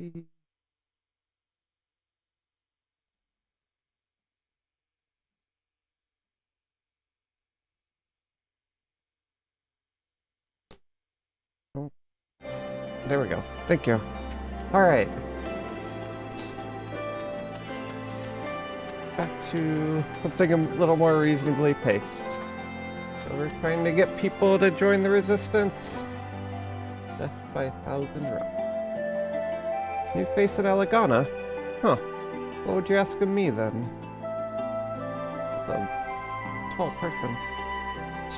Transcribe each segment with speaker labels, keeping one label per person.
Speaker 1: Oh, there we go. Thank you. Alright. Back to something a little more reasonably paced. So we're trying to get people to join the resistance. Death by 1,000 rocks. New face at Alagana? Huh. What would you ask of me then? A tall person.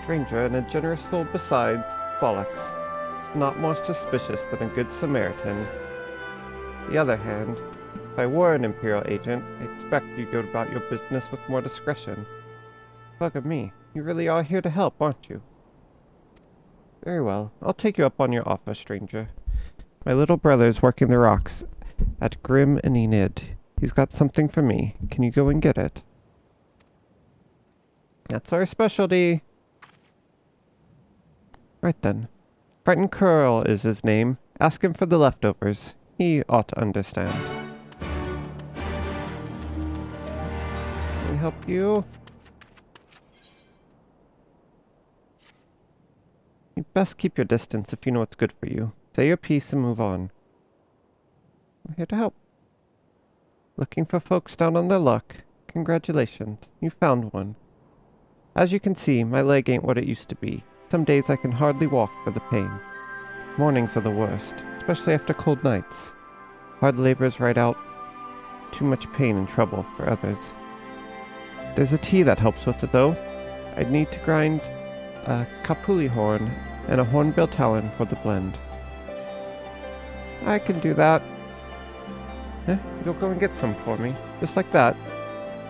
Speaker 1: Stranger and a generous soul besides. Bollocks. Not more suspicious than a good Samaritan. On the other hand, if I were an Imperial agent, I expect you'd go about your business with more discretion. Bugger me, you really are here to help, aren't you? Very well, I'll take you up on your offer, stranger. My little brother's working the rocks at Grim and Enid. He's got something for me. Can you go and get it? That's our specialty. Right then. Frightened Curl is his name. Ask him for the leftovers. He ought to understand. Can we help you? You'd best keep your distance if you know what's good for you. Say your piece and move on. We're here to help. Looking for folks down on their luck. Congratulations, you found one. As you can see, my leg ain't what it used to be. Some days I can hardly walk for the pain. Mornings are the worst, especially after cold nights. Hard labor's right out too much pain and trouble for others. There's a tea that helps with it though. I'd need to grind a kapuli horn and a hornbill talon for the blend. I can do that. You'll go and get some for me, just like that.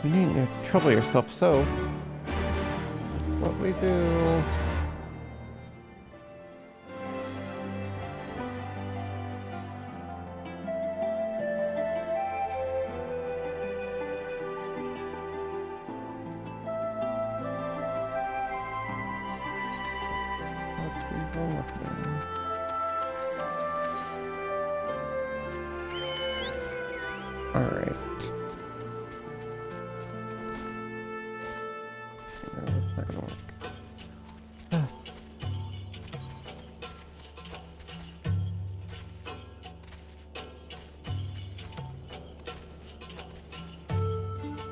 Speaker 1: You needn't trouble yourself so. What we do... Alright. No, that's not gonna work.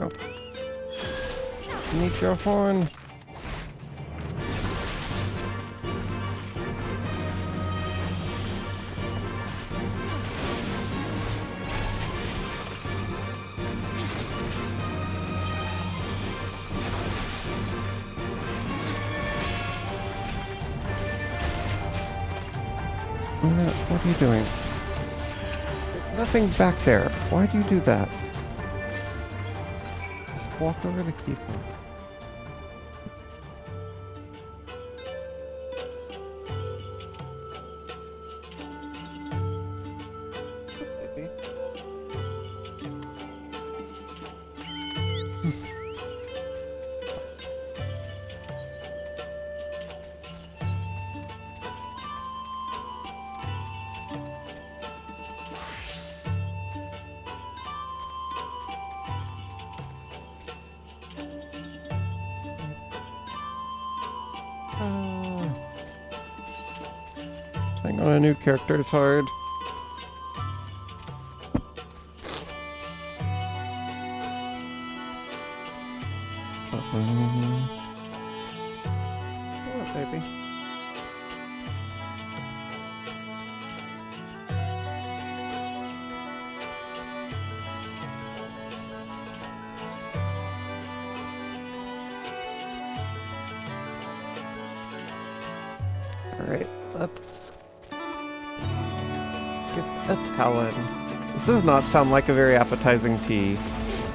Speaker 1: Oh. Need your horn. What are you doing? There's nothing back there. Why do you do that? Just walk over the keyboard. Maybe. Playing on a new character is hard. Oh, baby. Alright, let's get a talon. This does not sound like a very appetizing tea.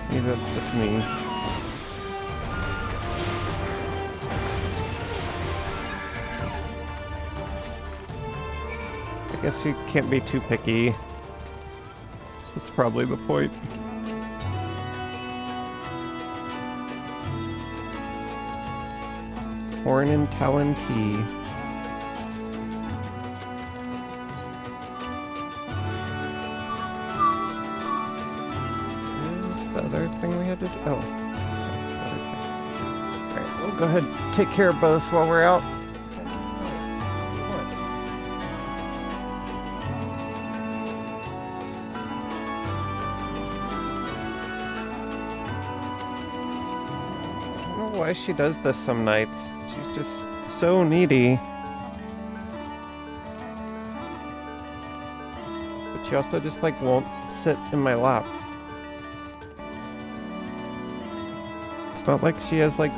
Speaker 1: Maybe that's just me. I guess you can't be too picky. That's probably the point. Horn and talon tea. the other thing we had to do? Oh. Alright, we'll go ahead and take care of both while we're out. I don't know why she does this some nights. She's just so needy. But she also just like won't sit in my lap. It's not like she has like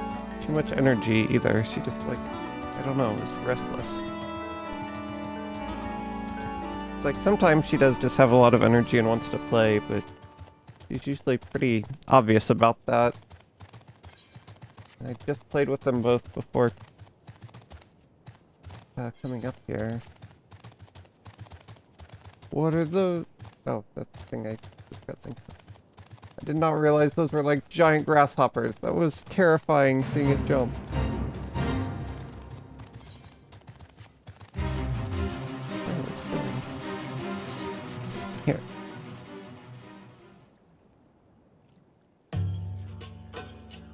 Speaker 1: too much energy either. She just like, I don't know, is restless. Like sometimes she does just have a lot of energy and wants to play, but she's usually pretty obvious about that. I just played with them both before coming up here. What are the... Oh, that's the thing I just got thinking of. I did not realize those were like giant grasshoppers. That was terrifying seeing it jump. Here.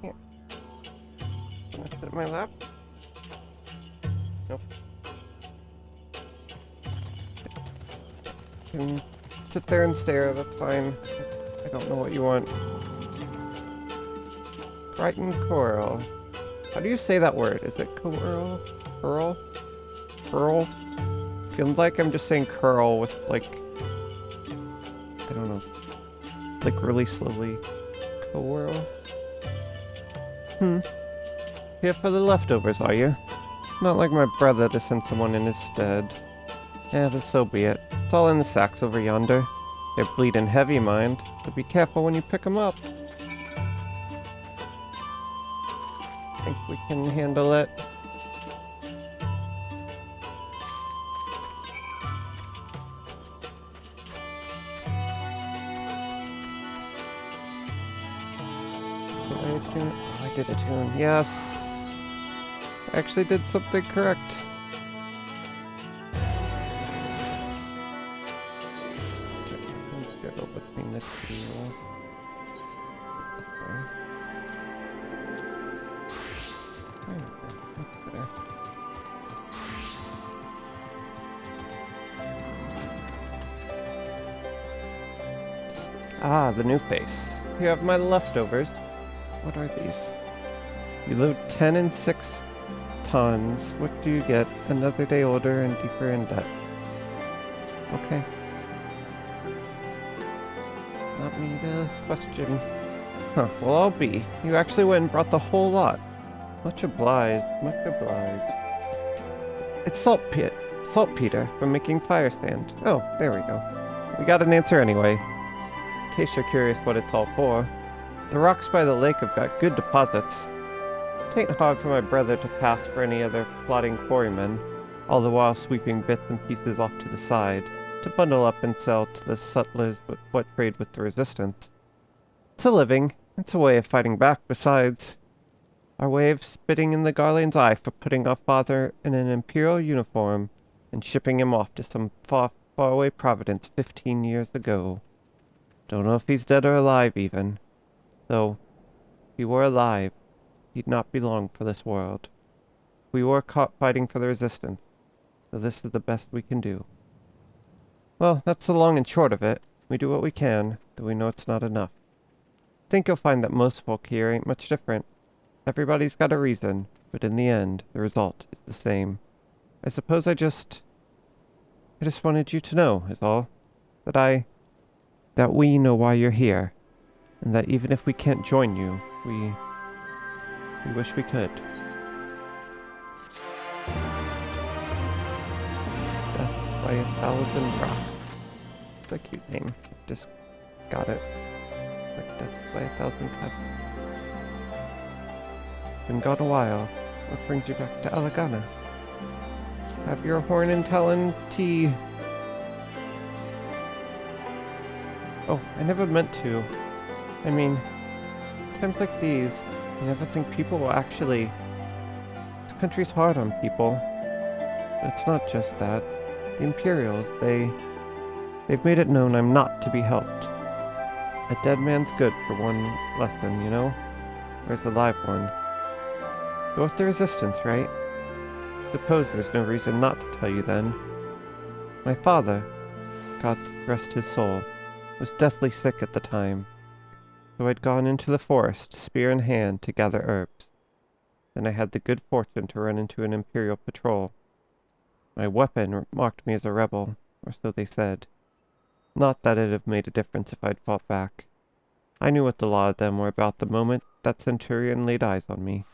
Speaker 1: Here. Can I sit in my lap? Nope. Can sit there and stare, that's fine. I don't know what you want. Frightened coral. How do you say that word? Is it coral? Curl? Curl? Feels like I'm just saying curl with like... I don't know. Like really slowly. Coral? Here for the leftovers, are you? Not like my brother to send someone in his stead. Yeah, but so be it. It's all in the sacks over yonder. They're bleeding heavy, mind. So be careful when you pick them up. Think we can handle it. Oh, I did a tune. Yes. I actually did something correct. Go between the two. Ah, the new face. You have my leftovers. What are these? You load 10 and 6 tons. What do you get? Another day older and deeper in debt. Okay. Not me to question. Huh, well I'll be. You actually went and brought the whole lot. Much obliged, much obliged. It's saltpeter from making fire sand. Oh, there we go. We got an answer anyway. In case you're curious what it's all for. The rocks by the lake have got good deposits. It ain't hard for my brother to pass for any other plotting quarrymen, all the while sweeping bits and pieces off to the side, to bundle up and sell to the sutlers with what trade with the resistance. It's a living. It's a way of fighting back, besides. Our way of spitting in the Guardian's eye for putting our father in an imperial uniform and shipping him off to some far, far away providence 15 years ago. Don't know if he's dead or alive, even. Though, if he were alive, he'd not be long for this world. We were caught fighting for the resistance, so this is the best we can do. Well, that's the long and short of it. We do what we can, though we know it's not enough. I think you'll find that most folk here ain't much different. Everybody's got a reason, but in the end, the result is the same. I suppose I just wanted you to know, is all. That we know why you're here, and that even if we can't join you, we wish we could. Death by 1,000 rocks. It's a cute name. Just got it. Like Death by 1,000 cuts. Been gone a while. What brings you back to Alagana? Have your horn and talon tea. Oh, I never meant to. I mean, times like these, I never think people will actually... This country's hard on people. But it's not just that. The Imperials, they've made it known I'm not to be helped. A dead man's good for one lesson, you know? Where's the live one? Go with the resistance, right? Suppose there's no reason not to tell you then. My father, God rest his soul, was deathly sick at the time, so I'd gone into the forest, spear in hand, to gather herbs. Then I had the good fortune to run into an Imperial patrol. My weapon marked me as a rebel, or so they said. Not that it'd have made a difference if I'd fought back. I knew what the law of them were about the moment that Centurion laid eyes on me.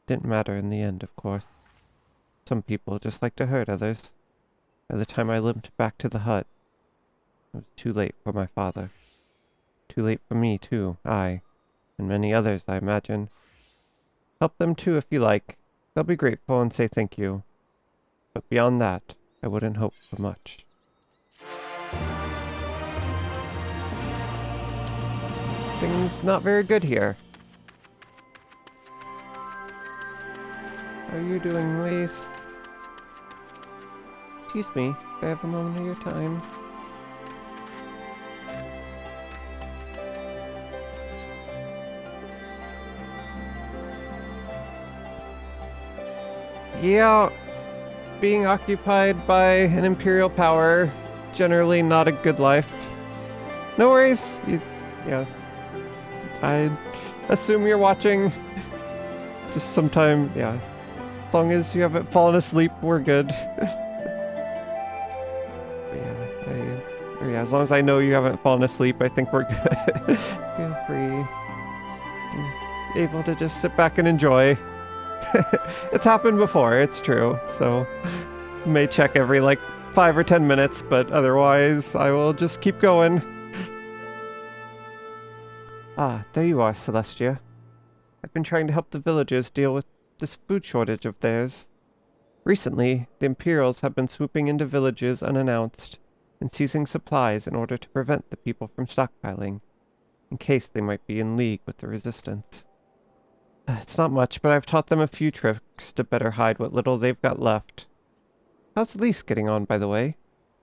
Speaker 1: Didn't matter in the end, of course. Some people just like to hurt others. By the time I limped back to the hut, it was too late for my father. Too late for me, too, and many others, I imagine. Help them too if you like. They'll be grateful and say thank you. But beyond that, I wouldn't hope for much. Things not very good here. How are you doing, Lace? Excuse me, could I have a moment of your time? Yeah, being occupied by an Imperial power, generally not a good life. No worries, yeah. I assume you're watching. Just sometime, yeah. As long as you haven't fallen asleep, we're good. Yeah, as long as I know you haven't fallen asleep, I think we're good. Feel free. You're able to just sit back and enjoy. It's happened before, it's true. So, may check every like 5 or 10 minutes, but otherwise I will just keep going. Ah, there you are, Celestia. I've been trying to help the villagers deal with this food shortage of theirs. Recently, the Imperials have been swooping into villages unannounced and seizing supplies in order to prevent the people from stockpiling, in case they might be in league with the Resistance. It's not much, but I've taught them a few tricks to better hide what little they've got left. How's Lise getting on, by the way?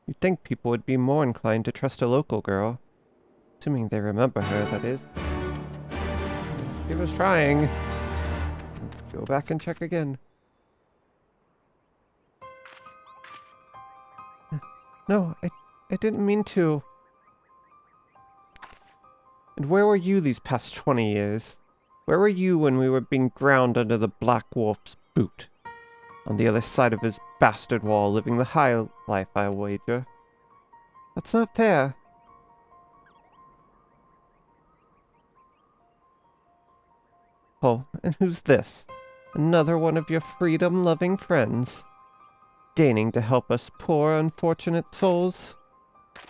Speaker 1: You'd think people would be more inclined to trust a local girl. Assuming they remember her, that is. She was trying. Let's go back and check again. No, I didn't mean to. And where were you these past 20 years? Where were you when we were being ground under the Black Wolf's boot? On the other side of his bastard wall, living the high life, I'll wager. That's not fair. Oh, and who's this? Another one of your freedom-loving friends? Deigning to help us poor, unfortunate souls?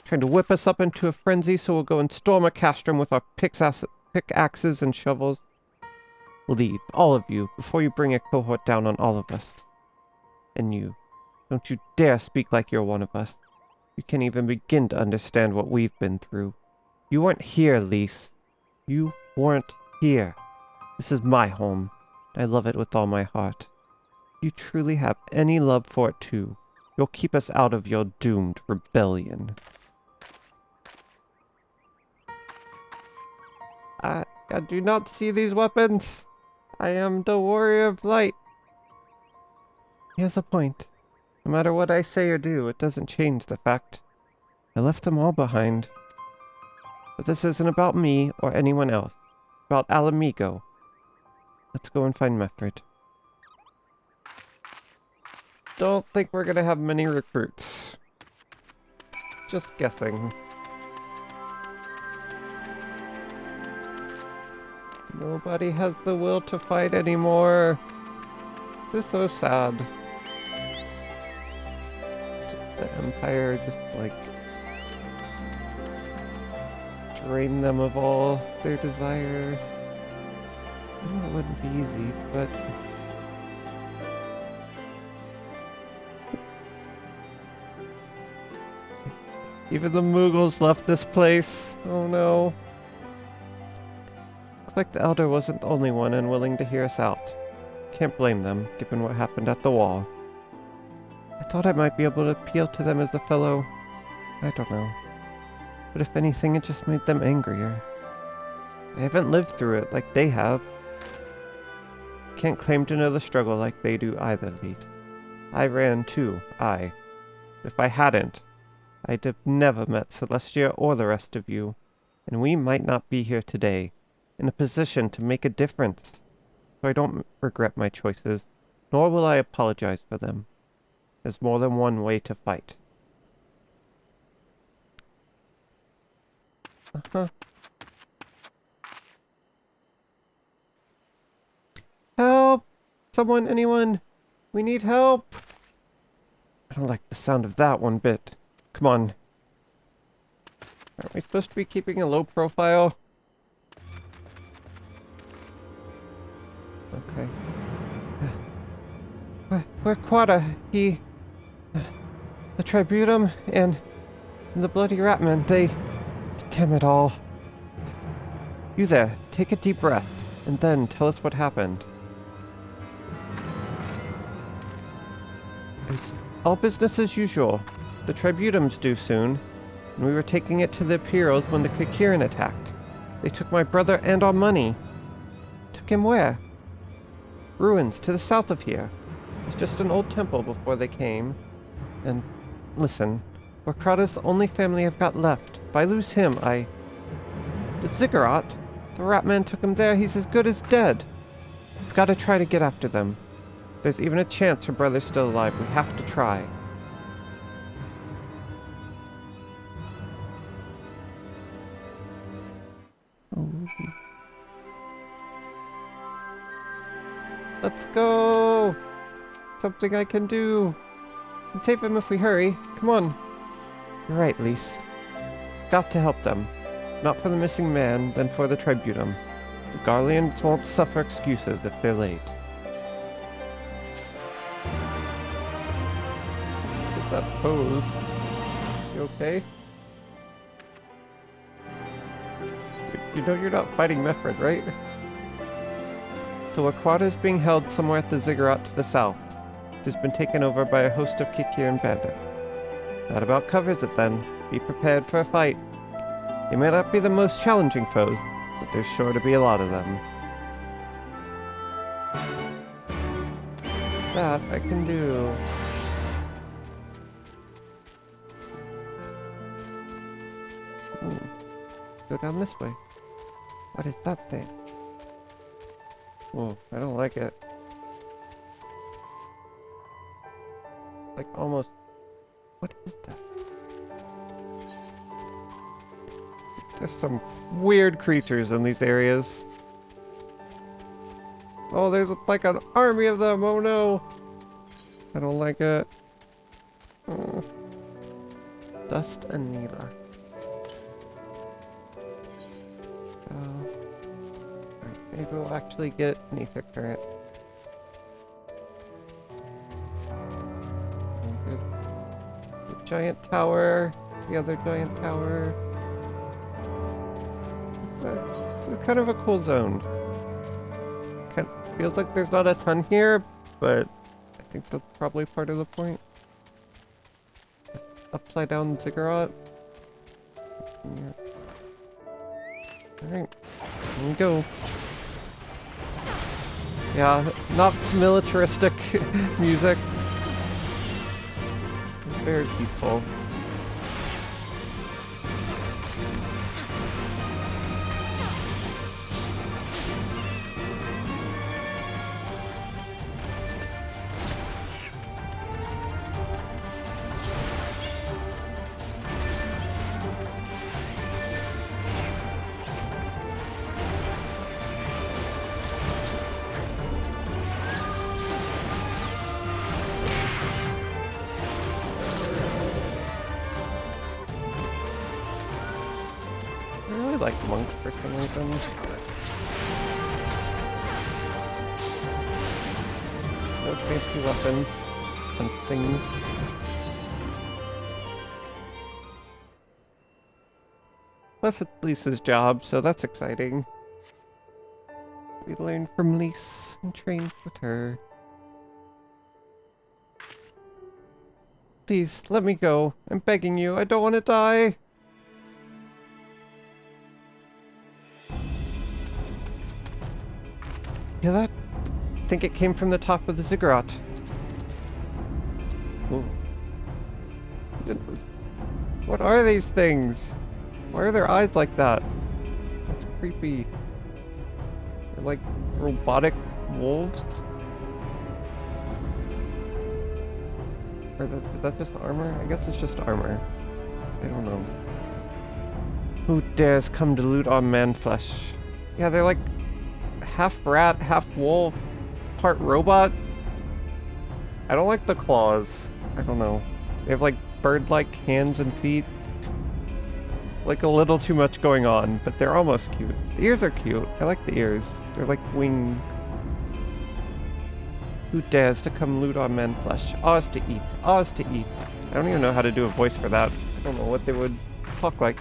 Speaker 1: Trying to whip us up into a frenzy so we'll go and storm a castrum with our pickaxes and shovels? Leave, all of you, before you bring a cohort down on all of us. And you, don't you dare speak like you're one of us. You can't even begin to understand what we've been through. You weren't here, Lise. You weren't here. This is my home. I love it with all my heart. If you truly have any love for it too, you'll keep us out of your doomed rebellion. I do not see these weapons. I am the warrior of light. He has a point. No matter what I say or do, it doesn't change the fact. I left them all behind. But this isn't about me or anyone else. It's about Alamigo. Let's go and find Meffred. Don't think we're gonna have many recruits. Just guessing. Nobody has the will to fight anymore. This is so sad. The Empire just, like, drain them of all their desire. I know it wouldn't be easy, but... Even the Mughals left this place. Oh no. Looks like the Elder wasn't the only one unwilling to hear us out. Can't blame them, given what happened at the wall. I thought I might be able to appeal to them as a fellow... I don't know. But if anything, it just made them angrier. I haven't lived through it like they have. Can't claim to know the struggle like they do either, Lise. I ran too, If I hadn't, I'd have never met Celestia or the rest of you, and we might not be here today, in a position to make a difference. So I don't regret my choices, nor will I apologize for them. There's more than one way to fight. Uh-huh. Help! Someone, anyone! We need help! I don't like the sound of that one bit. Come on. Aren't we supposed to be keeping a low profile? Okay. Where Quada? The Tributum and the Bloody Ratman, they... Damn it all. You there, take a deep breath, and then tell us what happened. It's all business as usual. The Tributum's due soon, and we were taking it to the Imperials when the Kikirin attacked. They took my brother and our money. Took him where? Ruins, to the south of here. It's just an old temple before they came. And, listen, Orkrada's the only family I've got left. If I lose him, The Ziggurat? The Ratman took him there, he's as good as dead. We've got to try to get after them. There's even a chance her brother's still alive. We have to try. Let's go! Something I can do. And save him if we hurry. Come on. You're right, Lise. Got to help them. Not for the missing man, then for the Tributum. The Garleans won't suffer excuses if they're late. Look at that pose. You okay? You know you're not fighting Mefred, right? So Aquata is being held somewhere at the Ziggurat to the south. It has been taken over by a host of Kikirin bandits. That about covers it then. Be prepared for a fight. They may not be the most challenging foes, but there's sure to be a lot of them. That I can do. Go down this way. What is that thing? Whoa, I don't like it. Like almost... What is that? There's some weird creatures in these areas. Oh, there's like an army of them! Oh no! I don't like it. Oh. Dust and Neela. Maybe we'll actually get an ether current. The giant tower, the other giant tower. This is kind of a cool zone. Kind of feels like there's not a ton here, but I think that's probably part of the point. Upside down ziggurat. Alright, here we go. Yeah, not militaristic music. It's very peaceful. I really like monks for some reason. No fancy weapons and things. Plus it's Lisa's job, so that's exciting. We learn from Lise and train with her. Please, let me go. I'm begging you, I don't want to die. Hear that? I think it came from the top of the ziggurat. Ooh. What are these things? Why are their eyes like that? That's creepy. They're like robotic wolves? Or is that just armor? I guess it's just armor. I don't know. Who dares come to loot our man flesh? Yeah, they're like half rat, half wolf, part robot. I don't like the claws. I don't know. They have like bird-like hands and feet. Like a little too much going on, but they're almost cute. The ears are cute. I like the ears. They're like wings. Who dares to come loot our man flesh? Ours to eat. Ours to eat. I don't even know how to do a voice for that. I don't know what they would talk like.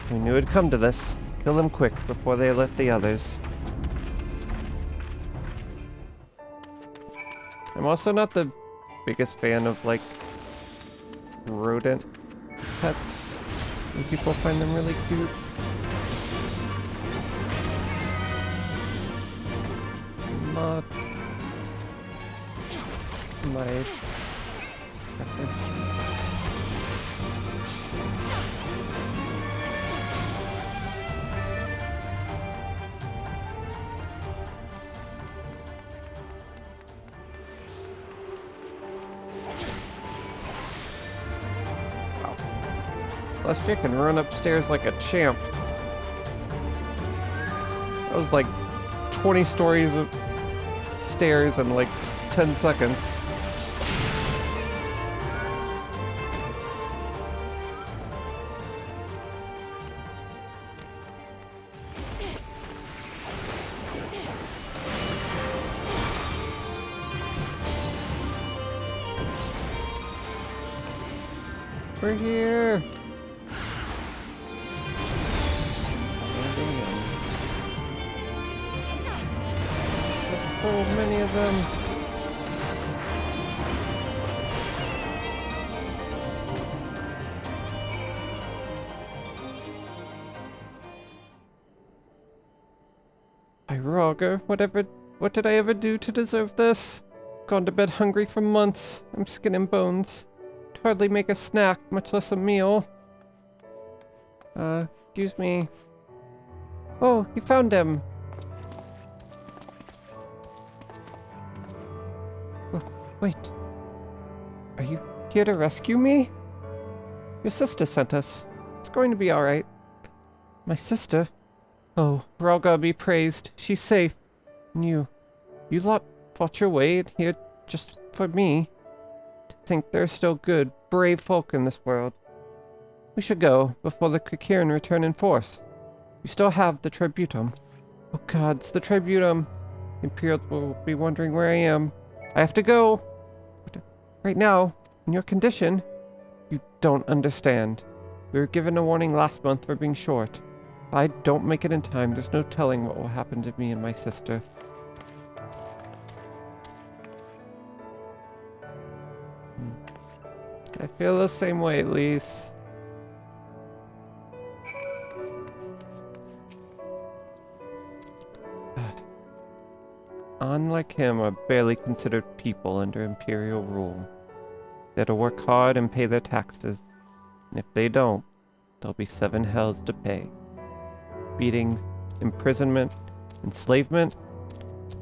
Speaker 1: We knew it'd come to this. Kill them quick before they alert the others. I'm also not the biggest fan of, like, rodent pets. And people find them really cute. Not my preference. Celestia can run upstairs like a champ. That was like 20 stories of stairs in like 10 seconds. We're here! So many of them. Roger, what did I ever do to deserve this? Gone to bed hungry for months. I'm skin and bones. Could hardly make a snack, much less a meal. Excuse me. Oh, you found him. Wait. Are you here to rescue me? Your sister sent us. It's going to be alright. My sister? Oh, Ralga be praised. She's safe. And you lot fought your way in here just for me. To think there are still good, brave folk in this world. We should go, before the Kikiran return in force. We still have the Tributum. Oh gods, the Tributum. Imperials will be wondering where I am. I have to go. But right now, in your condition, you don't understand. We were given a warning last month for being short. If I don't make it in time, there's no telling what will happen to me and my sister. I feel the same way, at least. Unlike him, are barely considered people under Imperial rule. They're to work hard and pay their taxes, and if they don't, there'll be 7 hells to pay. Beatings, imprisonment, enslavement.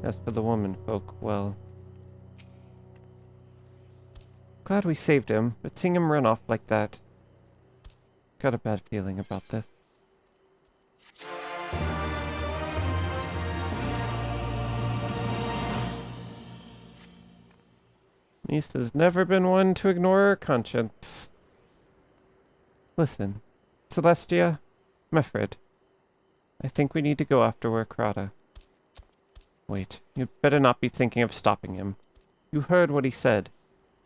Speaker 1: As for the woman folk, well... Glad we saved him, but seeing him run off like that... Got a bad feeling about this. Niece has never been one to ignore her conscience. Listen, Celestia, Mefred, I think we need to go after Werkrata. Wait, you'd better not be thinking of stopping him. You heard what he said.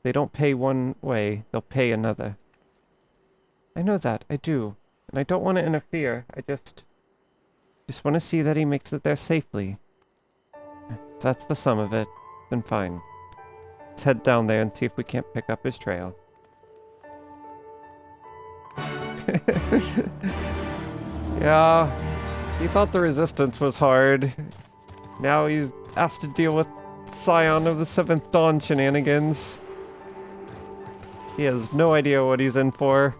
Speaker 1: They don't pay one way, they'll pay another. I know that, I do. And I don't want to interfere, I just want to see that he makes it there safely. If that's the sum of it, then fine. Let's head down there and see if we can't pick up his trail. Yeah, he thought the resistance was hard. Now he's asked to deal with Scion of the Seventh Dawn shenanigans. He has no idea what he's in for.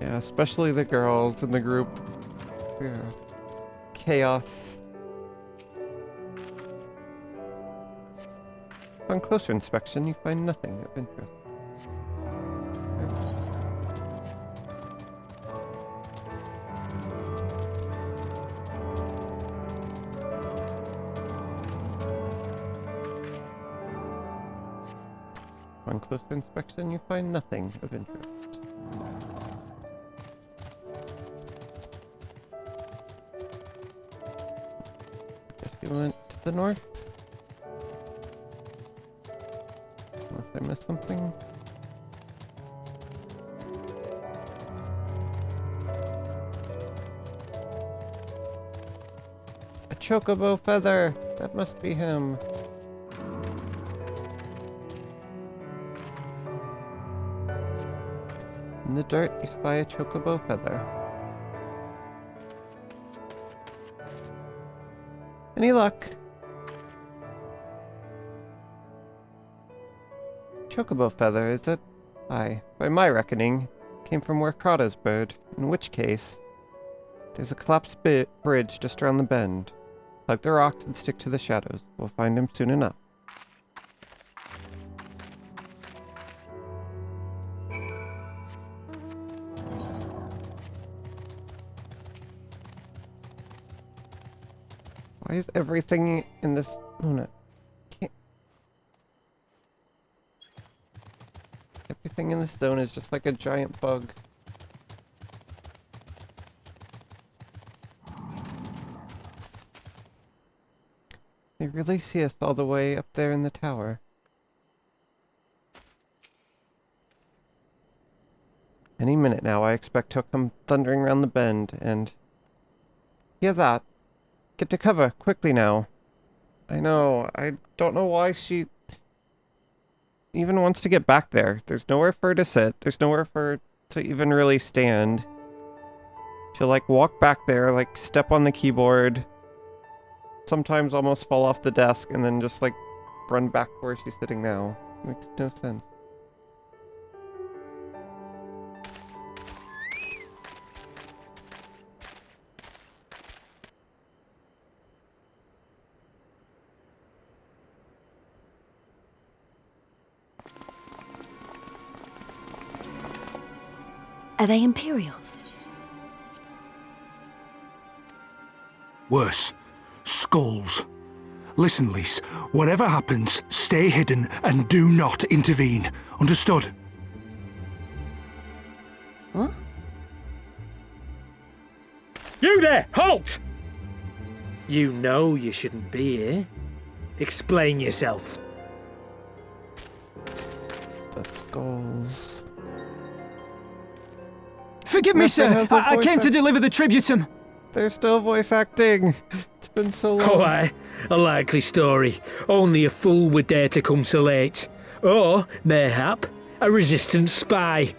Speaker 1: Yeah, especially the girls in the group. Yeah. Chaos. On closer inspection, you find nothing of interest. On closer inspection, you find nothing of interest. Guess you went to the north? Unless I missed something. A chocobo feather! That must be him. In the dirt, you spy a chocobo feather. Any luck? Chocobo feather, is it? Aye, by my reckoning, came from Werkata's bird, in which case, there's a collapsed bridge just around the bend. Hug the rocks and stick to the shadows. We'll find him soon enough. Why is everything in this... Luna, can't... Everything in this zone is just like a giant bug. They really see us all the way up there in the tower. Any minute now, I expect he'll come thundering around the bend, and... Hear that? Get to cover, quickly now. I know, I don't know why she even wants to get back there. There's nowhere for her to sit, there's nowhere for her to even really stand. She'll like walk back there, like step on the keyboard, sometimes almost fall off the desk, and then just like run back to where she's sitting now. Makes no sense.
Speaker 2: Are they Imperials?
Speaker 3: Worse. Skulls. Listen, Lise, whatever happens, stay hidden and do not intervene. Understood?
Speaker 2: What?
Speaker 4: You there! Halt! You know you shouldn't be here. Explain yourself.
Speaker 1: The skulls...
Speaker 5: Forgive me, sir. I came to deliver the tributum.
Speaker 1: They're still voice acting. It's been so long.
Speaker 4: Oh, aye. A likely story. Only a fool would dare to come so late. Or, mayhap, a resistance spy.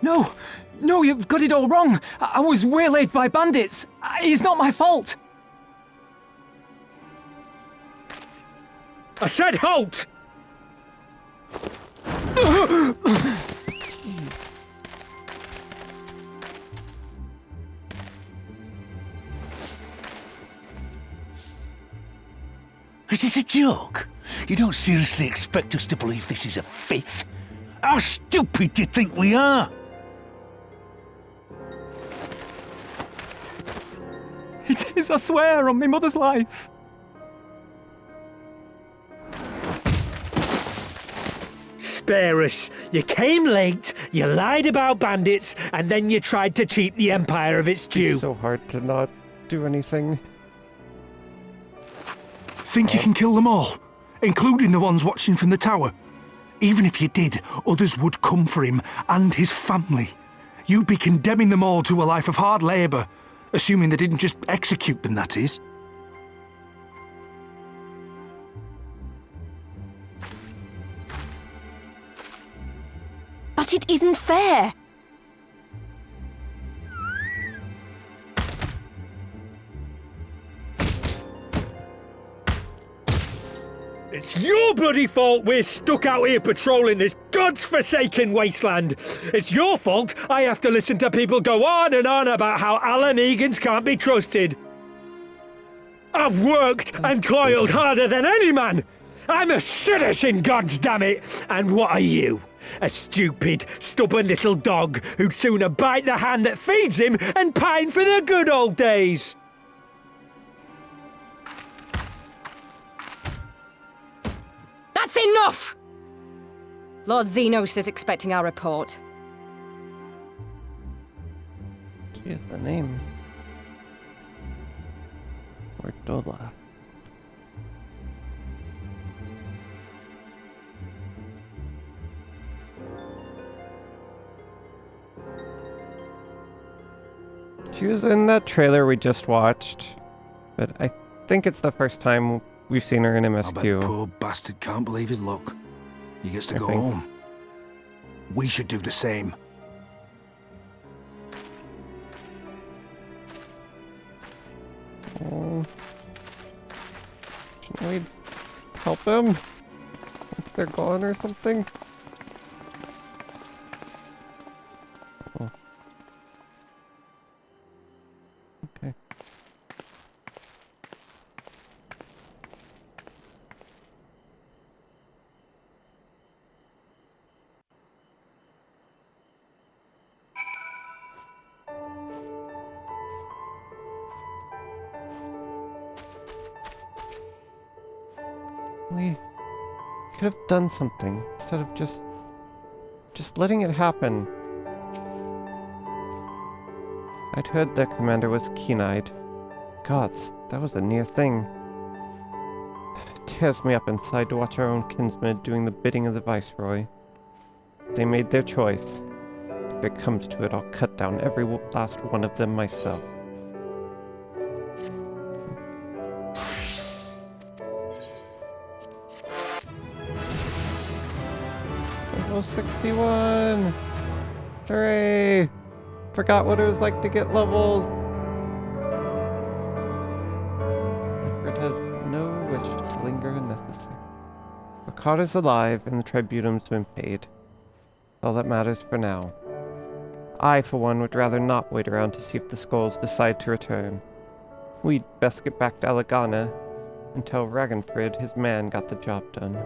Speaker 5: No, you've got it all wrong. I was waylaid by bandits. It's not my fault.
Speaker 4: I said halt!
Speaker 6: Is this a joke? You don't seriously expect us to believe this is a fifth? How stupid do you think we are?
Speaker 5: It is, I swear, on my mother's life.
Speaker 4: Spare us. You came late, you lied about bandits, and then you tried to cheat the Empire of its due.
Speaker 1: It's so hard to not do anything.
Speaker 3: Think you can kill them all? Including the ones watching from the tower? Even if you did, others would come for him and his family. You'd be condemning them all to a life of hard labour. Assuming they didn't just execute them, that is.
Speaker 2: But it isn't fair.
Speaker 4: bloody fault we're stuck out here patrolling this god's-forsaken wasteland. It's your fault I have to listen to people go on and on about how Alan Egan's can't be trusted. I've worked and toiled harder than any man. I'm a citizen, goddammit! And what are you? A stupid, stubborn little dog who'd sooner bite the hand that feeds him and pine for the good old days.
Speaker 2: That's enough! Lord Xenos is expecting our report.
Speaker 1: She is the name. Ordola. She was in that trailer we just watched, but I think it's the first time we've seen her in
Speaker 3: I bet the
Speaker 1: MSQ.
Speaker 3: poor bastard can't believe his luck. He gets to
Speaker 1: I
Speaker 3: go
Speaker 1: think-
Speaker 3: home. We should do the same.
Speaker 1: Oh. Shouldn't we help him? If they're gone or something? Oh. Okay. We could have done something instead of just letting it happen. I'd heard their commander was keen-eyed. Gods, that was a near thing. It tears me up inside to watch our own kinsmen doing the bidding of the Viceroy. They made their choice. If it comes to it, I'll cut down every last one of them myself. Level 61! Hooray! Forgot what it was like to get levels! Effort has no wish to linger unnecessary. Ricardo's alive and the tribunum's been paid. All that matters for now. I, for one, would rather not wait around to see if the Skulls decide to return. We'd best get back to Alagana and tell Ragnfrid his man got the job done.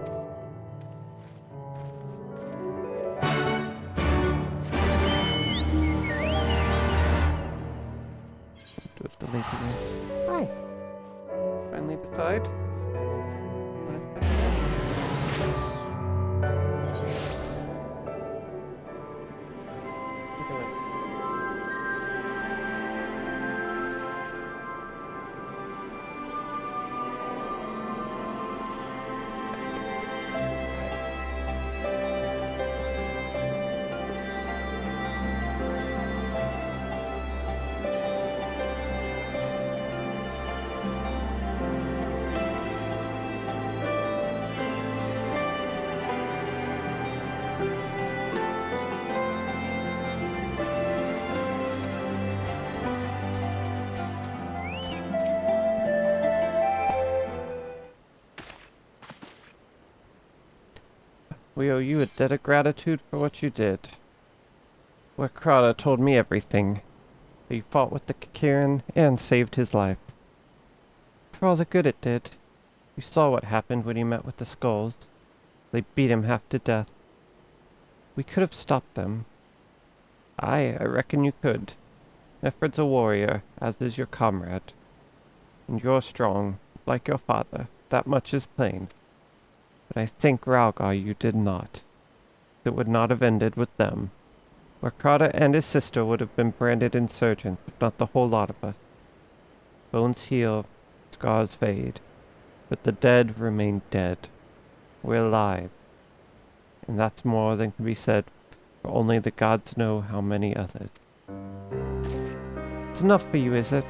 Speaker 1: With the link again. Hi. Finally decide. We owe you a debt of gratitude for what you did. Wakrada told me everything. That you fought with the Kikiran and saved his life. For all the good it did. You saw what happened when he met with the Skulls. They beat him half to death. We could have stopped them. I reckon you could. Ephred's a warrior, as is your comrade. And you're strong, like your father. That much is plain. But I think, Ralgar, you did not. It would not have ended with them. Wakrada and his sister would have been branded insurgents, if not the whole lot of us. Bones heal, scars fade, but the dead remain dead. We're alive. And that's more than can be said, for only the gods know how many others. It's enough for you, is it?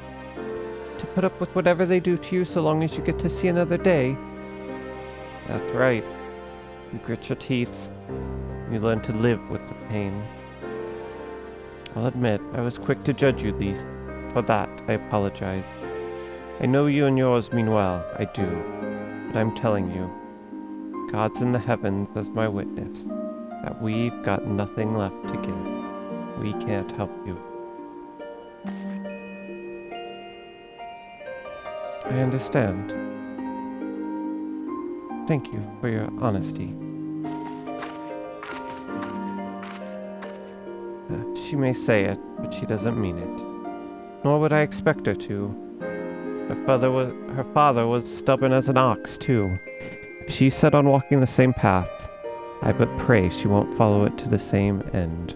Speaker 1: To put up with whatever they do to you so long as you get to see another day? That's right. You grit your teeth. You learn to live with the pain. I'll admit, I was quick to judge you, Lise. For that, I apologize. I know you and yours mean well, I do. But I'm telling you, God's in the heavens as my witness, that we've got nothing left to give. We can't help you. I understand. Thank you for your honesty. She may say it, but she doesn't mean it. Nor would I expect her to. Her father was stubborn as an ox, too. If she's set on walking the same path, I but pray she won't follow it to the same end.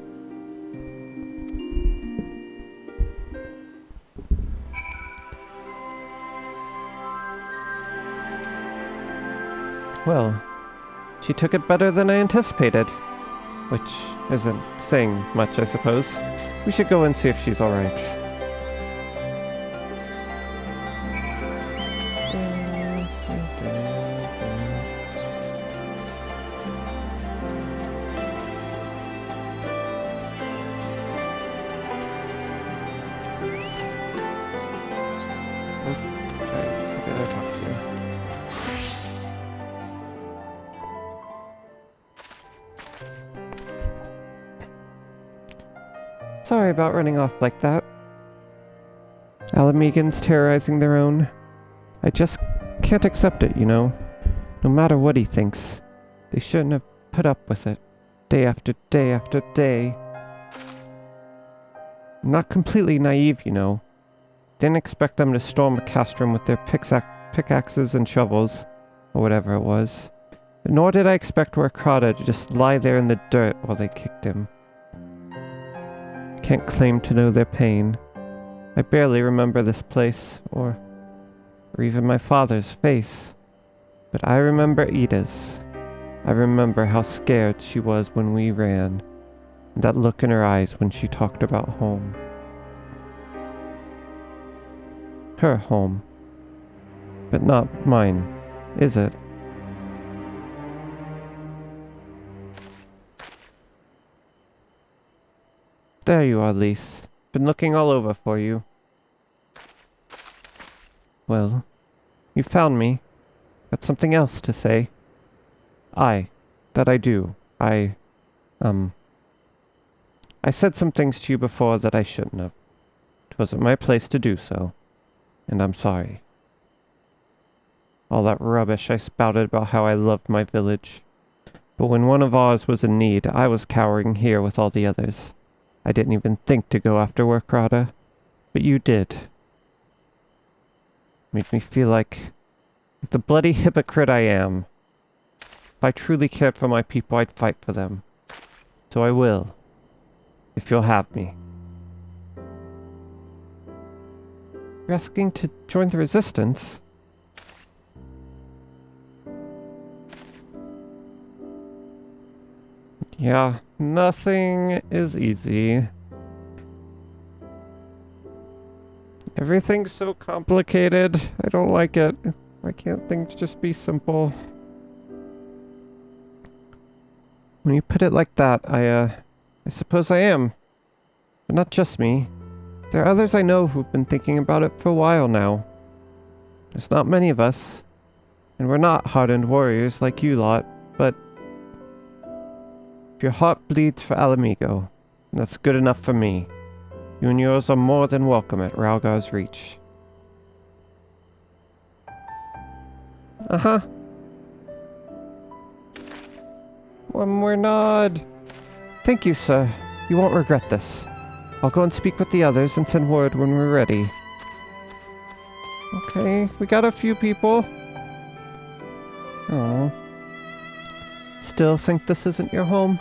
Speaker 1: Well, she took it better than I anticipated. Which isn't saying much, I suppose. We should go and see if she's alright. Sorry about running off like that. Alamegans terrorizing their own. I just can't accept it, you know. No matter what he thinks, they shouldn't have put up with it. Day after day after day. I'm not completely naive, you know. Didn't expect them to storm a castrum with their pickaxes and shovels, or whatever it was. Nor did I expect Warkrada to just lie there in the dirt while they kicked him. Can't claim to know their pain. I barely remember this place, or even my father's face. But I remember Ida's. I remember how scared she was when we ran, and that look in her eyes when she talked about home. Her home. But not mine, is it? There you are, Lise. Been looking all over for you. Well, you found me. Got something else to say. That I do. I said some things to you before that I shouldn't have. It wasn't my place to do so. And I'm sorry. All that rubbish I spouted about how I loved my village. But when one of ours was in need, I was cowering here with all the others. I didn't even think to go after Warkrada, but you did. Made me feel like the bloody hypocrite I am. If I truly cared for my people, I'd fight for them. So I will, if you'll have me. You're asking to join the Resistance? Yeah, nothing is easy. Everything's so complicated. I don't like it. Why can't things just be simple? When you put it like that, I suppose I am. But not just me. There are others I know who've been thinking about it for a while now. There's not many of us. And we're not hardened warriors like you lot, but if your heart bleeds for Alamigo, that's good enough for me. You and yours are more than welcome at Ralgar's Reach. Uh-huh. One more nod. Thank you, sir. You won't regret this. I'll go and speak with the others and send word when we're ready. Okay, we got a few people. Oh. Still think this isn't your home?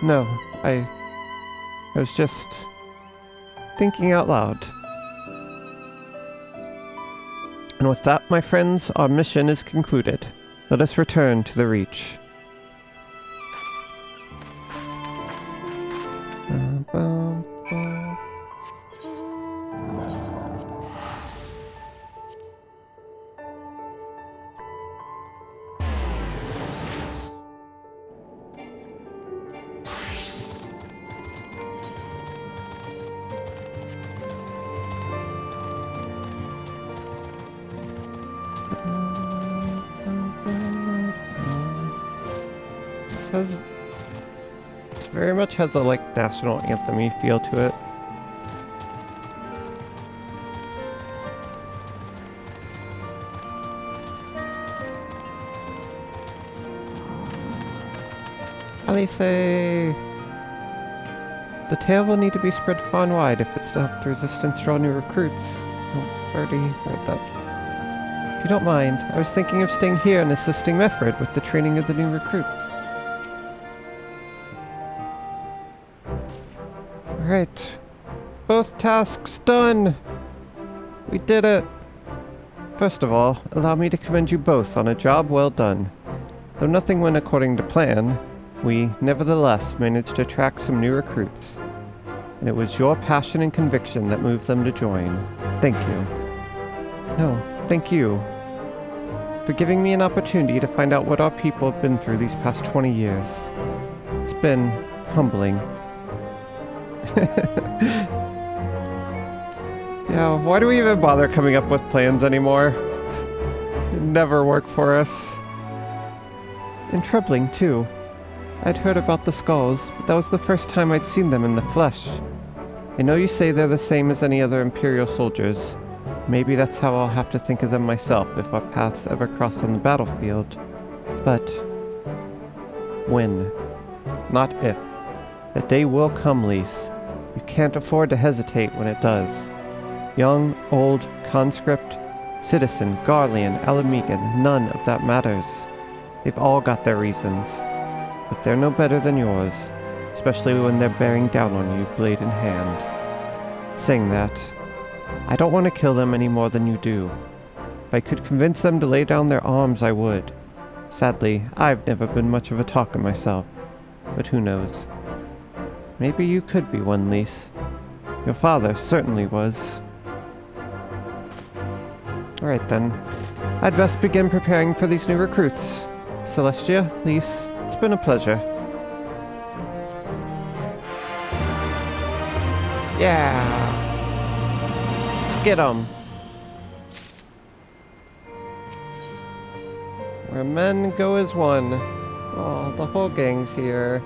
Speaker 1: No, I was just thinking out loud. And with that, my friends, our mission is concluded. Let us return to the Reach. very much has a, like, national anthem-y feel to it. Alice, the tale will need to be spread far and wide if it's to help the Resistance draw new recruits. Oh, already heard that. If you don't mind, I was thinking of staying here and assisting Meffred with the training of the new recruits. Alright. Both tasks done! We did it! First of all, allow me to commend you both on a job well done. Though nothing went according to plan, we, nevertheless, managed to attract some new recruits. And it was your passion and conviction that moved them to join. Thank you. No, thank you. For giving me an opportunity to find out what our people have been through these past 20 years. It's been humbling. Yeah, why do we even bother coming up with plans anymore? It never worked for us. And troubling, too. I'd heard about the skulls, but that was the first time I'd seen them in the flesh. I know you say they're the same as any other Imperial soldiers. Maybe that's how I'll have to think of them myself if our paths ever cross on the battlefield. But when, not if. That day will come, Lise. You can't afford to hesitate when it does. Young, old, conscript, citizen, Garlean, Alamegan, none of that matters. They've all got their reasons. But they're no better than yours, especially when they're bearing down on you, blade in hand. Saying that, I don't want to kill them any more than you do. If I could convince them to lay down their arms, I would. Sadly, I've never been much of a talker myself, but who knows. Maybe you could be one, Lise. Your father certainly was. Alright then, I'd best begin preparing for these new recruits. Celestia, Lise, it's been a pleasure. Yeah! Let's get 'em! Where men go as one. Oh, the whole gang's here.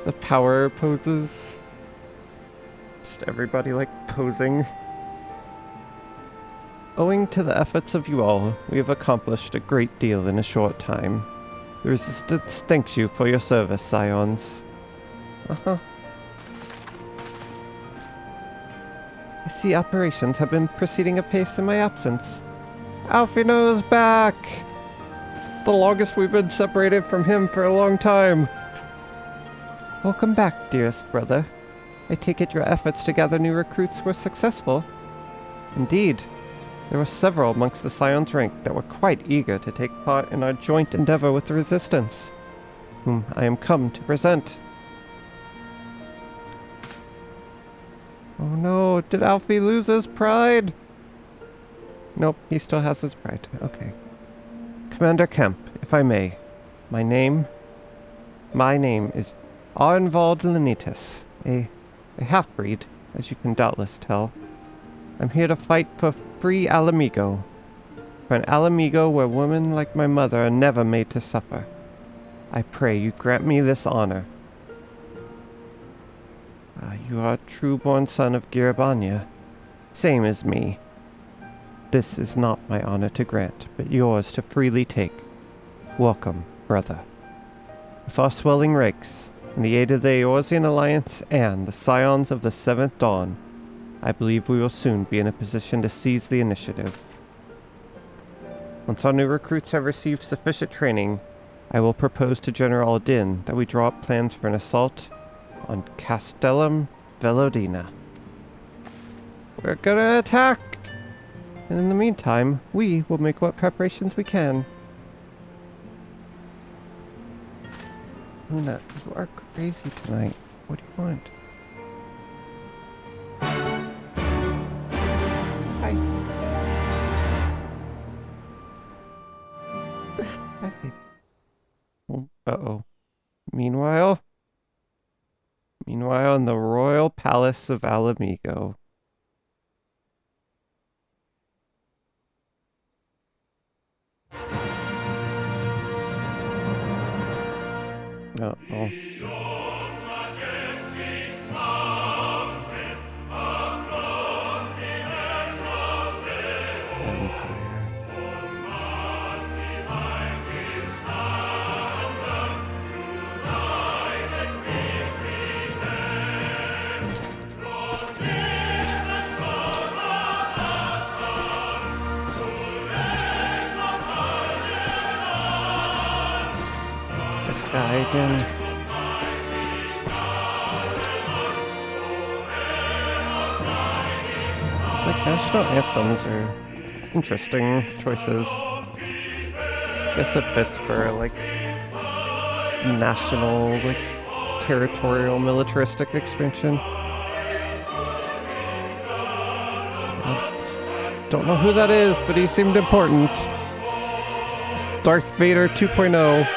Speaker 1: The power poses. Just everybody, like, posing. Owing to the efforts of you all, we have accomplished a great deal in a short time. The Resistance thanks you for your service, Scions. Uh-huh. I see operations have been proceeding apace in my absence. Alfino's back! The longest we've been separated from him for a long time. Welcome back, dearest brother. I take it your efforts to gather new recruits were successful. Indeed. There were several amongst the Scions rank that were quite eager to take part in our joint endeavor with the Resistance, whom I am come to present. Oh no, did Alfie lose his pride? Nope, he still has his pride. Okay. Commander Kemp, if I may. My name is Arnvald Lenitus, a half-breed, as you can doubtless tell. I'm here to fight for free Alamigo. For an Alamigo where women like my mother are never made to suffer. I pray you grant me this honor. You are a true-born son of Girabanya, same as me. This is not my honor to grant, but yours to freely take. Welcome, brother. With our swelling ranks, and the aid of the Eorzean Alliance and the Scions of the Seventh Dawn, I believe we will soon be in a position to seize the initiative. Once our new recruits have received sufficient training, I will propose to General Din that we draw up plans for an assault on Castellum Velodina. We're gonna attack! And in the meantime, we will make what preparations we can. Luna, you are crazy tonight. What do you want? Hi. Hi, baby. Uh-oh. Meanwhile, in the royal palace of Alamigo. Uh-oh. This guy again. It's like national anthems are interesting choices. I guess it fits for like national, like territorial militaristic expansion. I don't know who that is, but he seemed important. It's Darth Vader 2.0.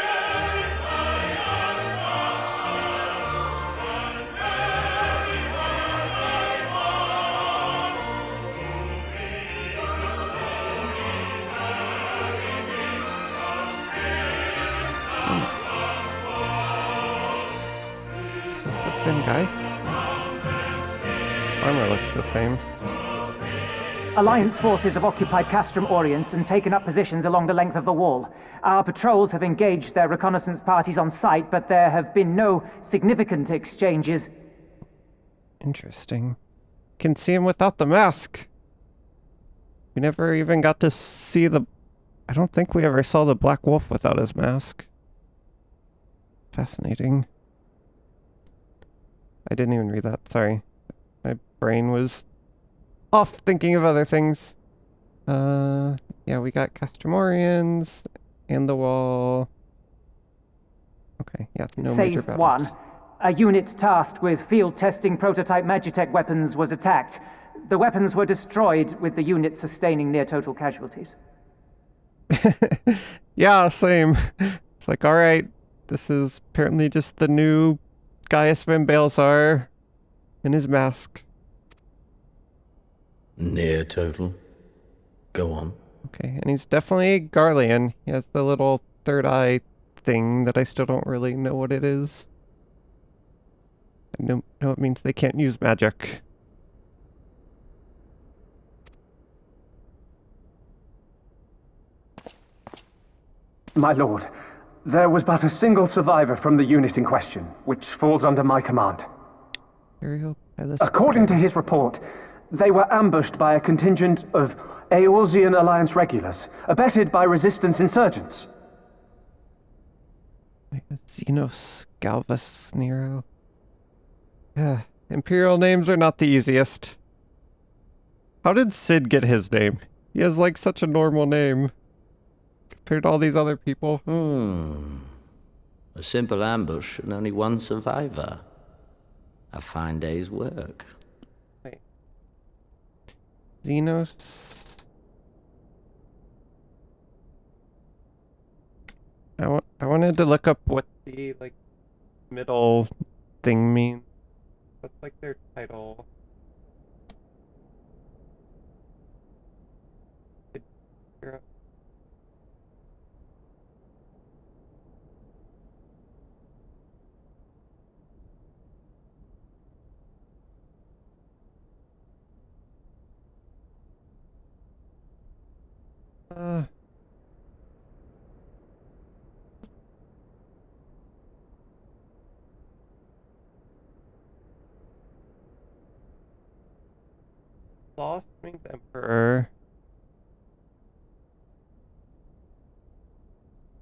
Speaker 1: Is this the same guy? Armor looks the same.
Speaker 7: Alliance forces have occupied Castrum Orients and taken up positions along the length of the wall. Our patrols have engaged their reconnaissance parties on site, but there have been no significant exchanges.
Speaker 1: Interesting. Can see him without the mask. We never even got to see the... I don't think we ever saw the Black Wolf without his mask. Fascinating. I didn't even read that, sorry. My brain was off thinking of other things. Yeah, we got Castromorians and the wall. Okay, yeah, no major
Speaker 7: Save
Speaker 1: battles.
Speaker 7: one. A unit tasked with field testing prototype Magitech weapons was attacked. The weapons were destroyed, with the unit sustaining near total casualties.
Speaker 1: Yeah, same. It's like, alright, this is apparently just the new Gaius Van Balzar in his mask.
Speaker 8: Near total. Go on.
Speaker 1: Okay, and he's definitely Garlean. He has the little third eye thing that I still don't really know what it is. I know it means they can't use magic.
Speaker 9: My lord, there was but a single survivor from the unit in question, which falls under my command. According to his report, they were ambushed by a contingent of Eorzean Alliance regulars, abetted by resistance insurgents.
Speaker 1: Xenos, Galvus, Nero. Yeah, Imperial names are not the easiest. How did Sid get his name? He has like such a normal name compared to all these other people.
Speaker 8: A simple ambush and only one survivor. A fine day's work.
Speaker 1: Wait. Xenos. I wanted to look up what the like middle thing means. That's like their title. Lost means Emperor.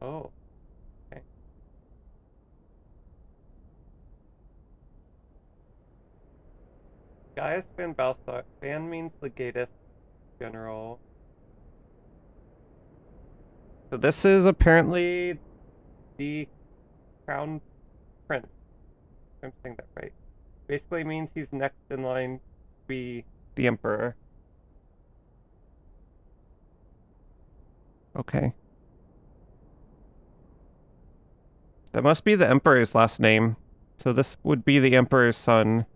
Speaker 1: Oh. Okay. Gaius Van Balthasar. Van means legatus general. So this is apparently the crown prince. If I'm saying that right. Basically means he's next in line to be the emperor. Okay. That must be the emperor's last name. So this would be the emperor's son.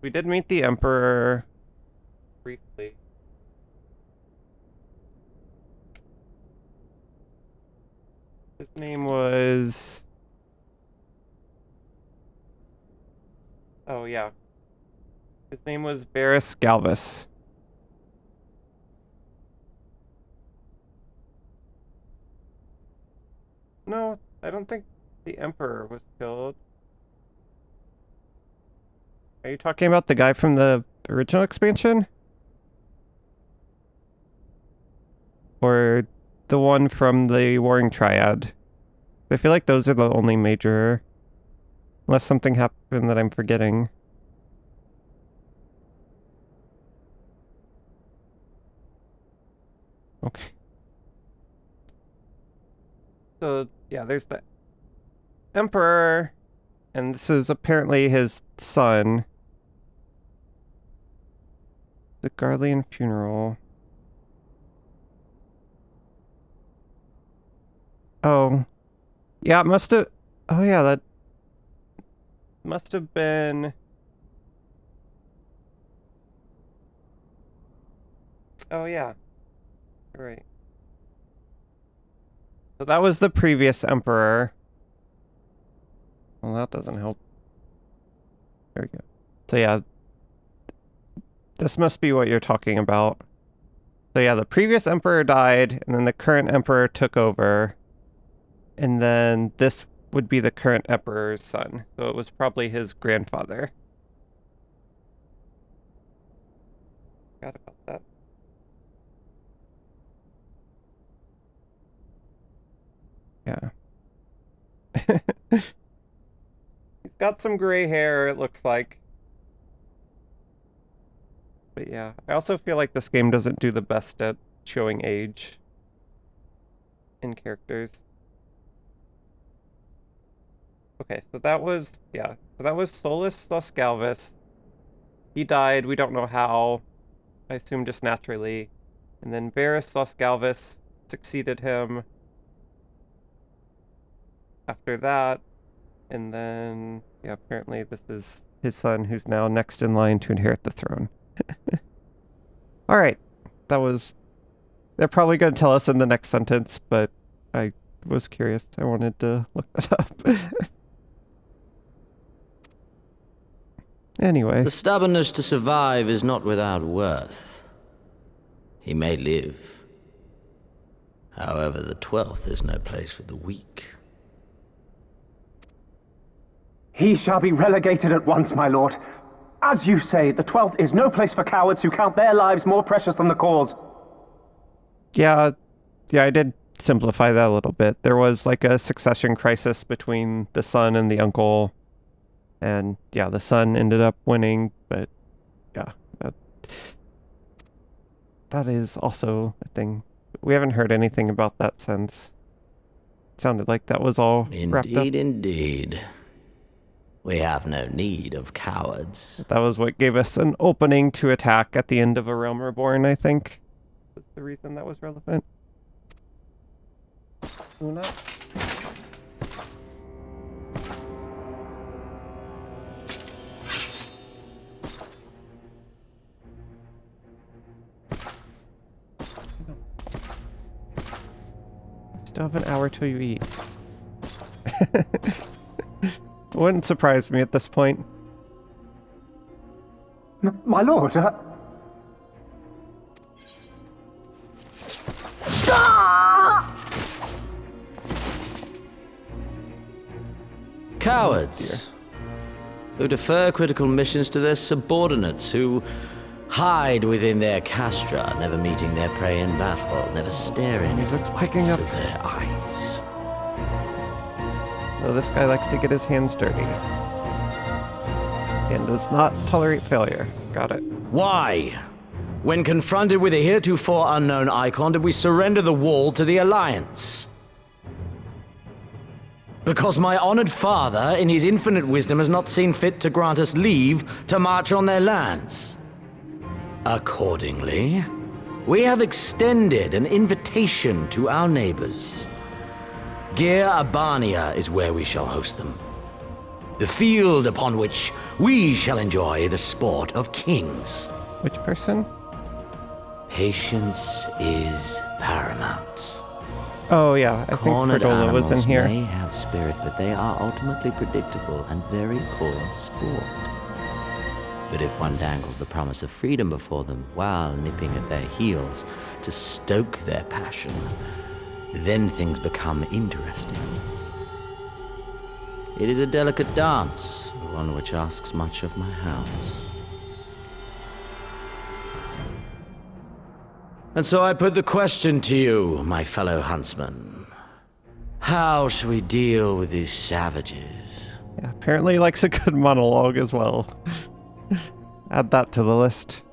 Speaker 1: We did meet the emperor briefly. His name was yeah. His name was Varys Galvus. No, I don't think the Emperor was killed. Are you talking about the guy from the original expansion? Or the one from the Warring Triad? I feel like those are the only major... Unless something happened that I'm forgetting. Okay. So, yeah, there's the Emperor, and this is apparently his son. The Garlean funeral. Oh. Yeah, it must have... Oh, yeah, that... Must have been... Oh, yeah. You're right. So that was the previous Emperor. Well, that doesn't help. There we go. So yeah, this must be what you're talking about. So yeah, the previous Emperor died, and then the current Emperor took over. And then this would be the current Emperor's son. So it was probably his grandfather. Forgot about that. Yeah. He's got some gray hair, it looks like. But yeah, I also feel like this game doesn't do the best at showing age in characters. Okay, so that was, yeah, so that was Solus Galvus. He died, we don't know how. I assume just naturally. And then Varys Galvus succeeded him after that, and then, yeah, apparently this is his son who's now next in line to inherit the throne. Alright, that was... They're probably going to tell us in the next sentence, but I was curious. I wanted to look that up. Anyway.
Speaker 8: The stubbornness to survive is not without worth. He may live. However, the 12th is no place for the weak.
Speaker 9: He shall be relegated at once, my lord. As you say, the 12th is no place for cowards who count their lives more precious than the cause.
Speaker 1: Yeah, I did simplify that a little bit. There was like a succession crisis between the son and the uncle. And yeah, the son ended up winning, but yeah, that is also a thing. We haven't heard anything about that since. It sounded like that was all wrapped up.
Speaker 8: Indeed. We have no need of cowards.
Speaker 1: That was what gave us an opening to attack at the end of A Realm Reborn, I think. Was the reason that was relevant. Una? Still have an hour till you eat. Wouldn't surprise me at this point.
Speaker 9: My lord,
Speaker 8: Cowards. Who defer critical missions to their subordinates, who hide within their castra, never meeting their prey in battle, never staring into the whites of their eyes.
Speaker 1: So this guy likes to get his hands dirty. And does not tolerate failure. Got it.
Speaker 8: Why? When confronted with a heretofore unknown icon, did we surrender the wall to the Alliance? Because my honored father, in his infinite wisdom, has not seen fit to grant us leave to march on their lands. Accordingly, we have extended an invitation to our neighbors. Gir Abania is where we shall host them. The field upon which we shall enjoy the sport of kings.
Speaker 1: Which person?
Speaker 8: Patience is paramount.
Speaker 1: Oh yeah, I think
Speaker 8: Cornered
Speaker 1: Pergola was in
Speaker 8: animals
Speaker 1: here.
Speaker 8: may have spirit, but they are ultimately predictable and very poor sport. But if one dangles the promise of freedom before them while nipping at their heels to stoke their passion, then things become interesting. It is a delicate dance, one which asks much of my house. And so I put the question to you, my fellow huntsman. How shall we deal with these savages?
Speaker 1: Yeah, apparently he likes a good monologue as well. Add that to the list.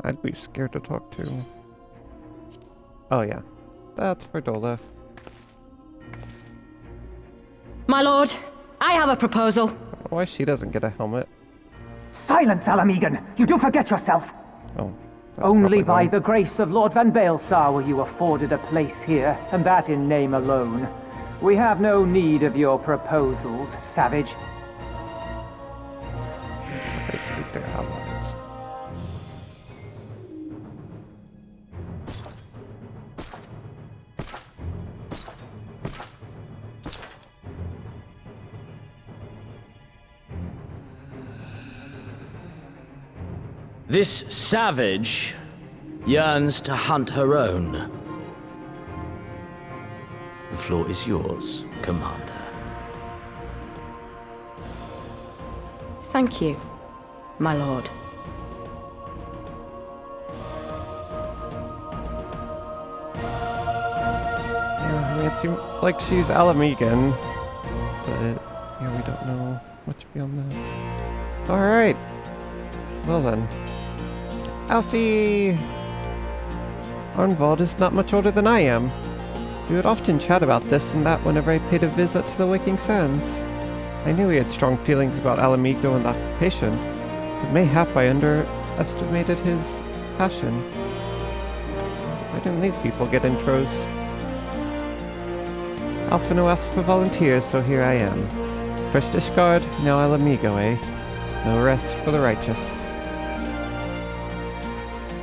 Speaker 1: I'd be scared to talk to. Oh yeah, that's for Dolef.
Speaker 2: My lord, I have a proposal.
Speaker 1: Why she doesn't get a helmet?
Speaker 7: Silence, Alamegan! You do forget yourself!
Speaker 1: Oh.
Speaker 7: Only by the grace of Lord Van Baelsar were you afforded a place here, and that in name alone. We have no need of your proposals, savage.
Speaker 1: They treat their allies.
Speaker 8: This savage yearns to hunt her own. The floor is yours, Commander.
Speaker 2: Thank you, my lord.
Speaker 1: Yeah, I mean, it seems like she's Alamegan, but yeah, we don't know much beyond that. Alright. Well then. Alfie! Arnvald is not much older than I am. We would often chat about this and that whenever I paid a visit to the Waking Sands. I knew he had strong feelings about Alamigo and the occupation, but mayhap I underestimated his passion. Why didn't these people get intros? Alphino asked for volunteers, so here I am. First Ishgard, now Alamigo, eh? No rest for the righteous.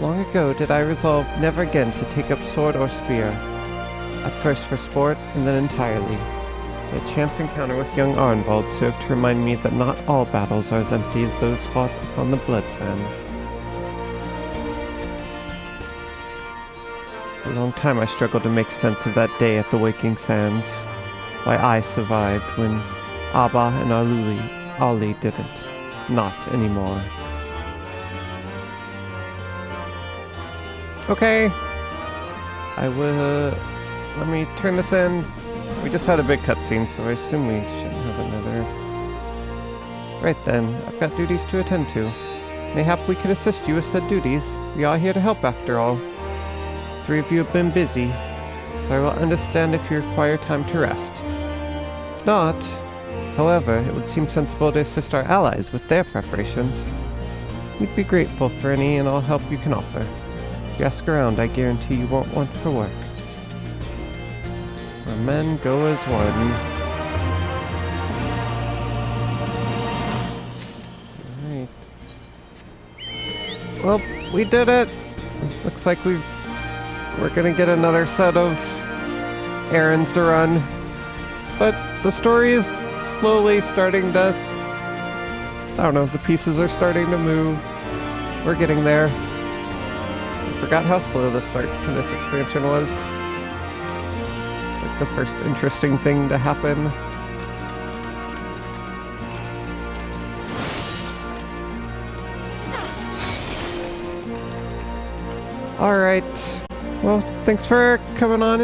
Speaker 1: Long ago did I resolve never again to take up sword or spear. At first for sport, and then entirely. A chance encounter with young Arnvald served to remind me that not all battles are as empty as those fought upon the blood sands. For a long time I struggled to make sense of that day at the Waking Sands. Why I survived when Abba and Ali didn't. Not anymore. Okay. I will... Let me turn this in. We just had a big cutscene, so I assume we shouldn't have another. Right then, I've got duties to attend to. Mayhap we could assist you with said duties. We are here to help after all. 3 of you have been busy, but I will understand if you require time to rest. If not, however, it would seem sensible to assist our allies with their preparations. We'd be grateful for any and all help you can offer. If you ask around, I guarantee you won't want for work. Our men go as one. Alright. Well, we did it! Looks like we're gonna get another set of errands to run. But the story is slowly starting to... I don't know, the pieces are starting to move. We're getting there. I forgot how slow the start to this expansion was. Like the first interesting thing to happen. Alright. Well, thanks for coming on